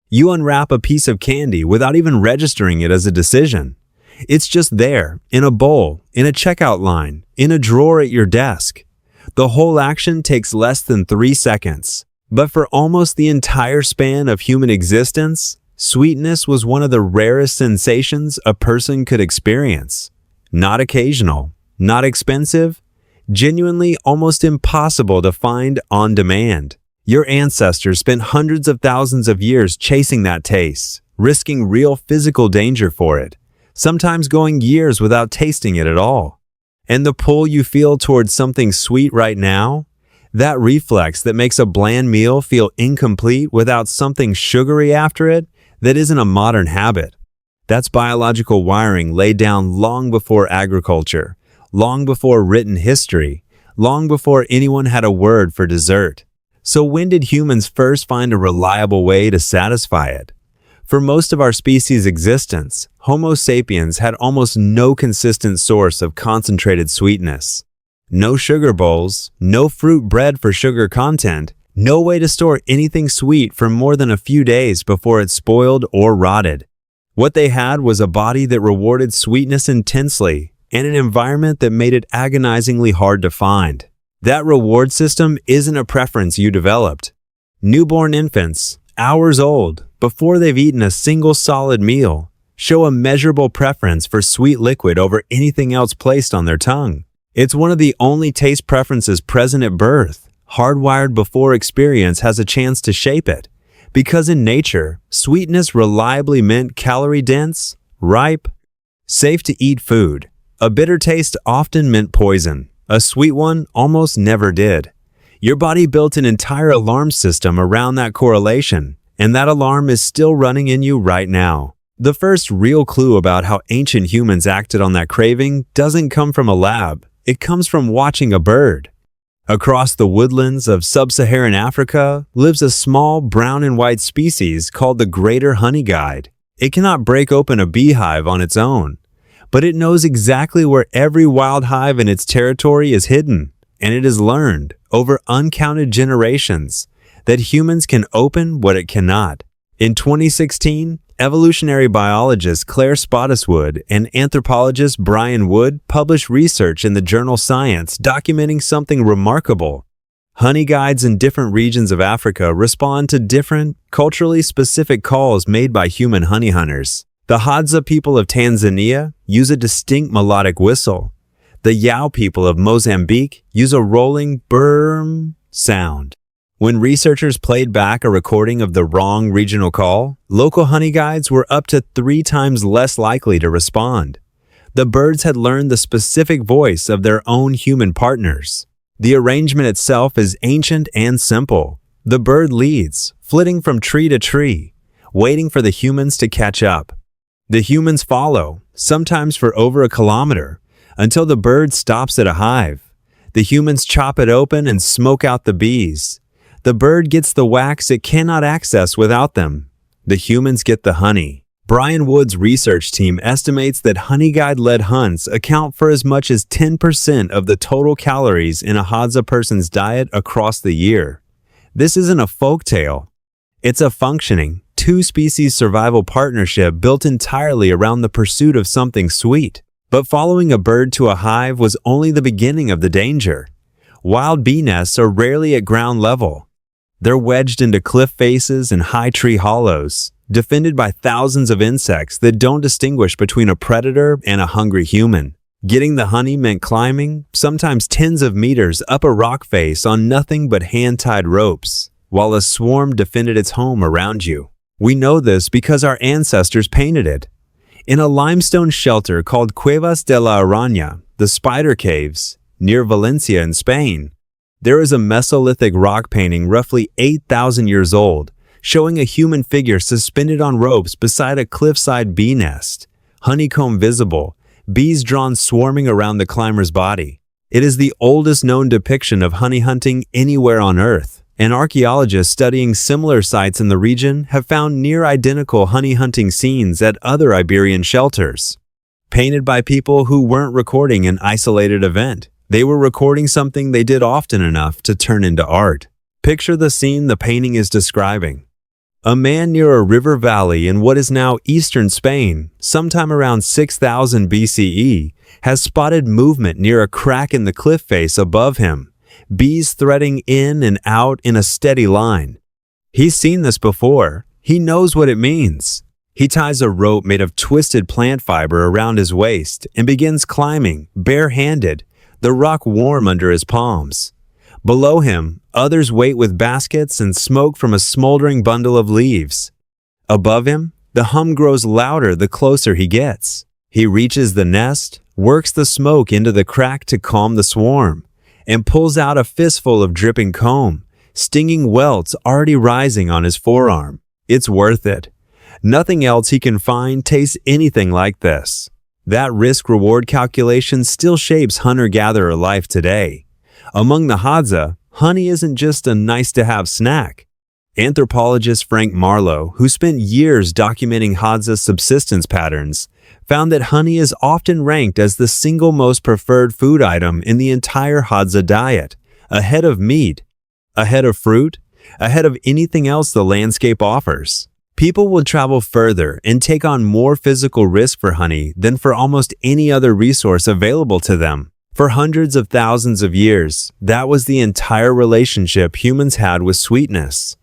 You unwrap a piece of candy without even registering it as a decision. It's just there, in a bowl, in a checkout line, in a drawer at your desk. The whole action takes less than 3 seconds. But for almost the entire span of human existence, sweetness was one of the rarest sensations a person could experience. Not occasional, not expensive, genuinely almost impossible to find on demand. Your ancestors spent hundreds of thousands of years chasing that taste, risking real physical danger for it, sometimes going years without tasting it at all. And the pull you feel towards something sweet right now, that reflex that makes a bland meal feel incomplete without something sugary after it, that isn't a modern habit. That's biological wiring laid down long before agriculture, long before written history, long before anyone had a word for dessert. So when did humans first find a reliable way to satisfy it? For most of our species' existence, Homo sapiens had almost no consistent source of concentrated sweetness. No sugar bowls, no fruit bread for sugar content, no way to store anything sweet for more than a few days before it spoiled or rotted. What they had was a body that rewarded sweetness intensely and an environment that made it agonizingly hard to find. That reward system isn't a preference you developed. Newborn infants, hours old, before they've eaten a single solid meal, show a measurable preference for sweet liquid over anything else placed on their tongue. It's one of the only taste preferences present at birth, hardwired before experience has a chance to shape it. Because in nature, sweetness reliably meant calorie-dense, ripe, safe-to-eat food. A bitter taste often meant poison. A sweet one almost never did. Your body built an entire alarm system around that correlation, and that alarm is still running in you right now. The first real clue about how ancient humans acted on that craving doesn't come from a lab. It comes from watching a bird. Across the woodlands of sub-Saharan Africa lives a small brown and white species called the greater honeyguide. It cannot break open a beehive on its own, but it knows exactly where every wild hive in its territory is hidden, and it has learned, over uncounted generations, that humans can open what it cannot. In 2016, evolutionary biologist Claire Spottiswoode and anthropologist Brian Wood published research in the journal Science documenting something remarkable. Honeyguides in different regions of Africa respond to different, culturally specific calls made by human honey hunters. The Hadza people of Tanzania use a distinct melodic whistle. The Yao people of Mozambique use a rolling brrrm sound. When researchers played back a recording of the wrong regional call, local honeyguides were up to 3 times less likely to respond. The birds had learned the specific voice of their own human partners. The arrangement itself is ancient and simple. The bird leads, flitting from tree to tree, waiting for the humans to catch up. The humans follow, sometimes for over a kilometer, until the bird stops at a hive. The humans chop it open and smoke out the bees. The bird gets the wax it cannot access without them. The humans get the honey. Brian Wood's research team estimates that honeyguide-led hunts account for as much as 10% of the total calories in a Hadza person's diet across the year. This isn't a folktale. It's a functioning, 2-species survival partnership built entirely around the pursuit of something sweet. But following a bird to a hive was only the beginning of the danger. Wild bee nests are rarely at ground level. They're wedged into cliff faces and high tree hollows, defended by thousands of insects that don't distinguish between a predator and a hungry human. Getting the honey meant climbing, sometimes tens of meters up a rock face on nothing but hand-tied ropes, while a swarm defended its home around you. We know this because our ancestors painted it. In a limestone shelter called Cuevas de la Araña, the Spider Caves, near Valencia in Spain, there is a Mesolithic rock painting roughly 8,000 years old, showing a human figure suspended on ropes beside a cliffside bee nest, honeycomb visible, bees drawn swarming around the climber's body. It is the oldest known depiction of honey hunting anywhere on Earth, and archaeologists studying similar sites in the region have found near-identical honey hunting scenes at other Iberian shelters. Painted by people who weren't recording an isolated event. They were recording something they did often enough to turn into art. Picture the scene the painting is describing. A man near a river valley in what is now eastern Spain, sometime around 6000 BCE, has spotted movement near a crack in the cliff face above him, bees threading in and out in a steady line. He's seen this before. He knows what it means. He ties a rope made of twisted plant fiber around his waist and begins climbing, barehanded, the rock warm under his palms. Below him, others wait with baskets and smoke from a smoldering bundle of leaves. Above him, the hum grows louder the closer he gets. He reaches the nest, works the smoke into the crack to calm the swarm, and pulls out a fistful of dripping comb, stinging welts already rising on his forearm. It's worth it. Nothing else he can find tastes anything like this. That risk-reward calculation still shapes hunter-gatherer life today. Among the Hadza, honey isn't just a nice-to-have snack. Anthropologist Frank Marlowe, who spent years documenting Hadza subsistence patterns, found that honey is often ranked as the single most preferred food item in the entire Hadza diet, ahead of meat, ahead of fruit, ahead of anything else the landscape offers. People will travel further and take on more physical risk for honey than for almost any other resource available to them. For hundreds of thousands of years, that was the entire relationship humans had with sweetness.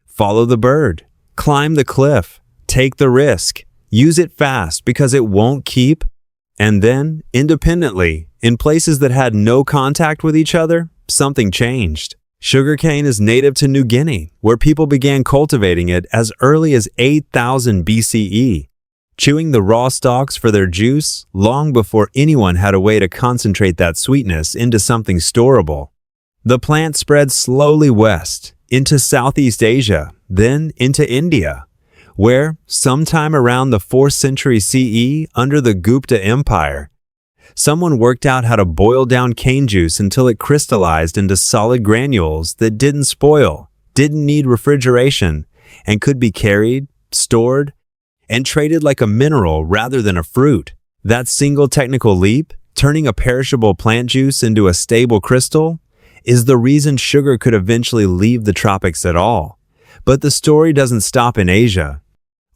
Follow the bird, climb the cliff, take the risk, use it fast because it won't keep. And then, independently, in places that had no contact with each other, something changed. Sugarcane is native to New Guinea, where people began cultivating it as early as 8000 BCE, chewing the raw stalks for their juice long before anyone had a way to concentrate that sweetness into something storable. The plant spread slowly west, into Southeast Asia, then into India, where, sometime around the 4th century CE under the Gupta Empire, someone worked out how to boil down cane juice until it crystallized into solid granules that didn't spoil, didn't need refrigeration, and could be carried, stored, and traded like a mineral rather than a fruit. That single technical leap, turning a perishable plant juice into a stable crystal, is the reason sugar could eventually leave the tropics at all. But the story doesn't stop in Asia.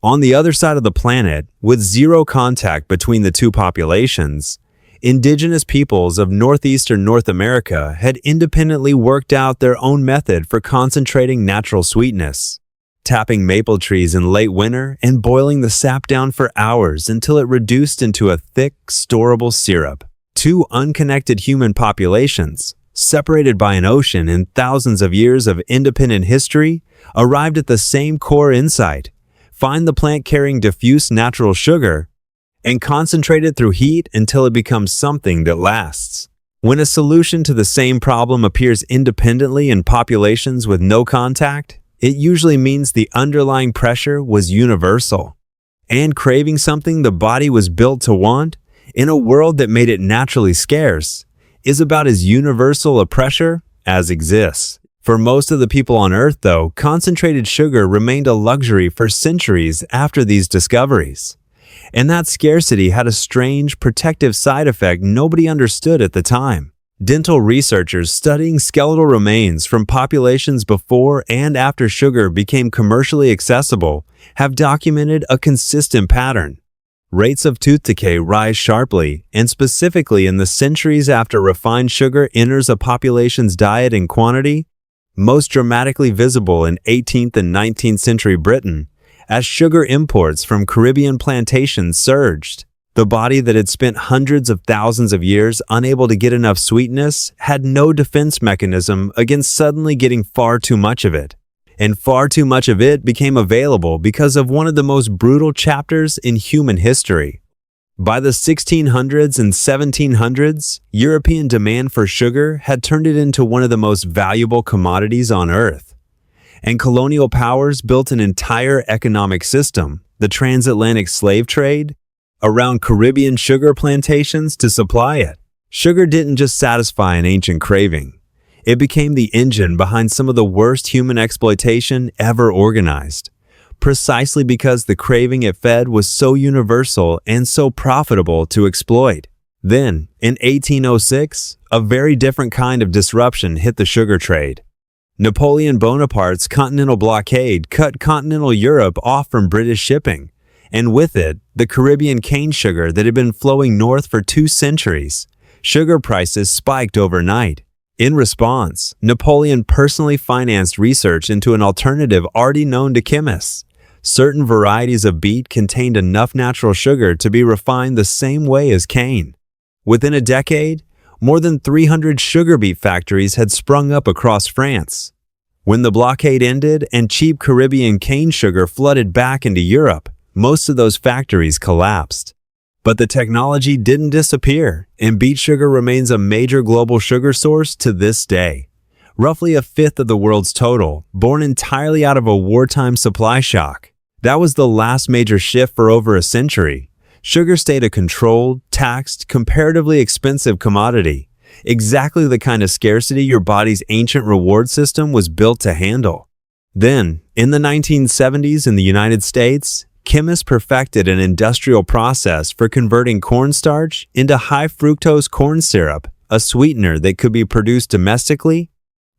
On the other side of the planet, with zero contact between the two populations, indigenous peoples of northeastern North America had independently worked out their own method for concentrating natural sweetness, tapping maple trees in late winter and boiling the sap down for hours until it reduced into a thick, storable syrup. Two unconnected human populations, separated by an ocean and thousands of years of independent history, arrived at the same core insight: find the plant carrying diffuse natural sugar and concentrate it through heat until it becomes something that lasts. When a solution to the same problem appears independently in populations with no contact, it usually means the underlying pressure was universal. And craving something the body was built to want, in a world that made it naturally scarce, is about as universal a pressure as exists. For most of the people on Earth, though, concentrated sugar remained a luxury for centuries after these discoveries. And that scarcity had a strange, protective side effect nobody understood at the time. Dental researchers studying skeletal remains from populations before and after sugar became commercially accessible have documented a consistent pattern. Rates of tooth decay rise sharply, and specifically in the centuries after refined sugar enters a population's diet in quantity, most dramatically visible in 18th and 19th century Britain, as sugar imports from Caribbean plantations surged. The body that had spent hundreds of thousands of years unable to get enough sweetness had no defense mechanism against suddenly getting far too much of it. And far too much of it became available because of one of the most brutal chapters in human history. By the 1600s and 1700s, European demand for sugar had turned it into one of the most valuable commodities on Earth. And colonial powers built an entire economic system, the transatlantic slave trade, around Caribbean sugar plantations to supply it. Sugar didn't just satisfy an ancient craving. It became the engine behind some of the worst human exploitation ever organized, precisely because the craving it fed was so universal and so profitable to exploit. Then, in 1806, a very different kind of disruption hit the sugar trade. Napoleon Bonaparte's continental blockade cut continental Europe off from British shipping, and with it, the Caribbean cane sugar that had been flowing north for 2 centuries. Sugar prices spiked overnight. In response, Napoleon personally financed research into an alternative already known to chemists. Certain varieties of beet contained enough natural sugar to be refined the same way as cane. Within a decade, more than 300 sugar beet factories had sprung up across France. When the blockade ended and cheap Caribbean cane sugar flooded back into Europe, most of those factories collapsed. But the technology didn't disappear, and beet sugar remains a major global sugar source to this day. Roughly a fifth of the world's total, born entirely out of a wartime supply shock. That was the last major shift for over a century. Sugar stayed a controlled, taxed, comparatively expensive commodity, exactly the kind of scarcity your body's ancient reward system was built to handle. Then, in the 1970s in the United States, chemists perfected an industrial process for converting cornstarch into high-fructose corn syrup, a sweetener that could be produced domestically,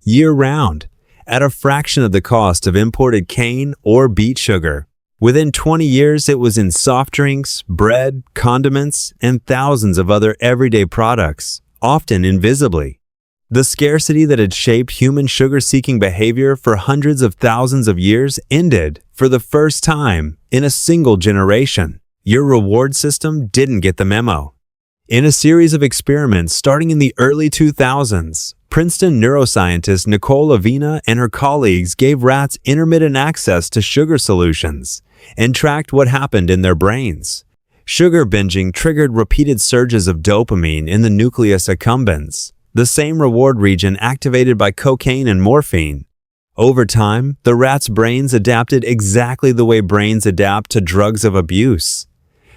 year-round, at a fraction of the cost of imported cane or beet sugar. Within 20 years, it was in soft drinks, bread, condiments, and thousands of other everyday products, often invisibly. The scarcity that had shaped human sugar-seeking behavior for hundreds of thousands of years ended, for the first time, in a single generation. Your reward system didn't get the memo. In a series of experiments starting in the early 2000s, Princeton neuroscientist Nicole Avena and her colleagues gave rats intermittent access to sugar solutions and tracked what happened in their brains. Sugar binging triggered repeated surges of dopamine in the nucleus accumbens, the same reward region activated by cocaine and morphine. Over time, the rats' brains adapted exactly the way brains adapt to drugs of abuse.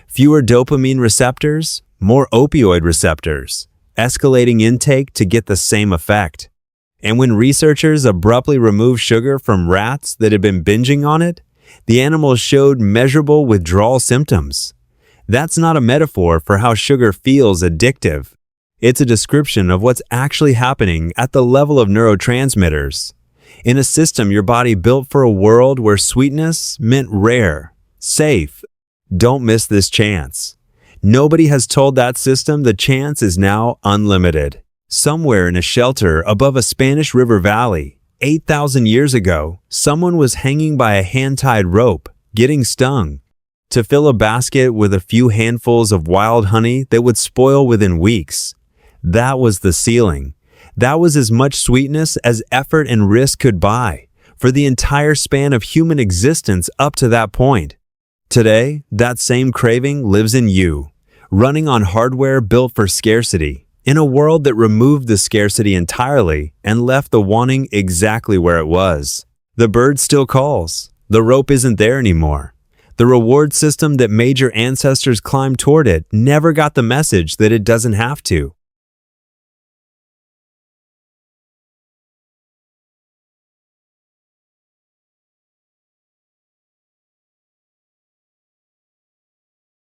Fewer dopamine receptors, more opioid receptors, escalating intake to get the same effect. And when researchers abruptly removed sugar from rats that had been binging on it, the animals showed measurable withdrawal symptoms. That's not a metaphor for how sugar feels addictive. It's a description of what's actually happening at the level of neurotransmitters. In a system your body built for a world where sweetness meant rare, safe. Don't miss this chance. Nobody has told that system the chance is now unlimited. Somewhere in a shelter above a Spanish river valley, 8,000 years ago, someone was hanging by a hand-tied rope, getting stung. To fill a basket with a few handfuls of wild honey that would spoil within weeks. That was the ceiling. That was as much sweetness as effort and risk could buy, for the entire span of human existence up to that point. Today, that same craving lives in you, running on hardware built for scarcity, in a world that removed the scarcity entirely and left the wanting exactly where it was. The bird still calls. The rope isn't there anymore. The reward system that made your ancestors climb toward it never got the message that it doesn't have to.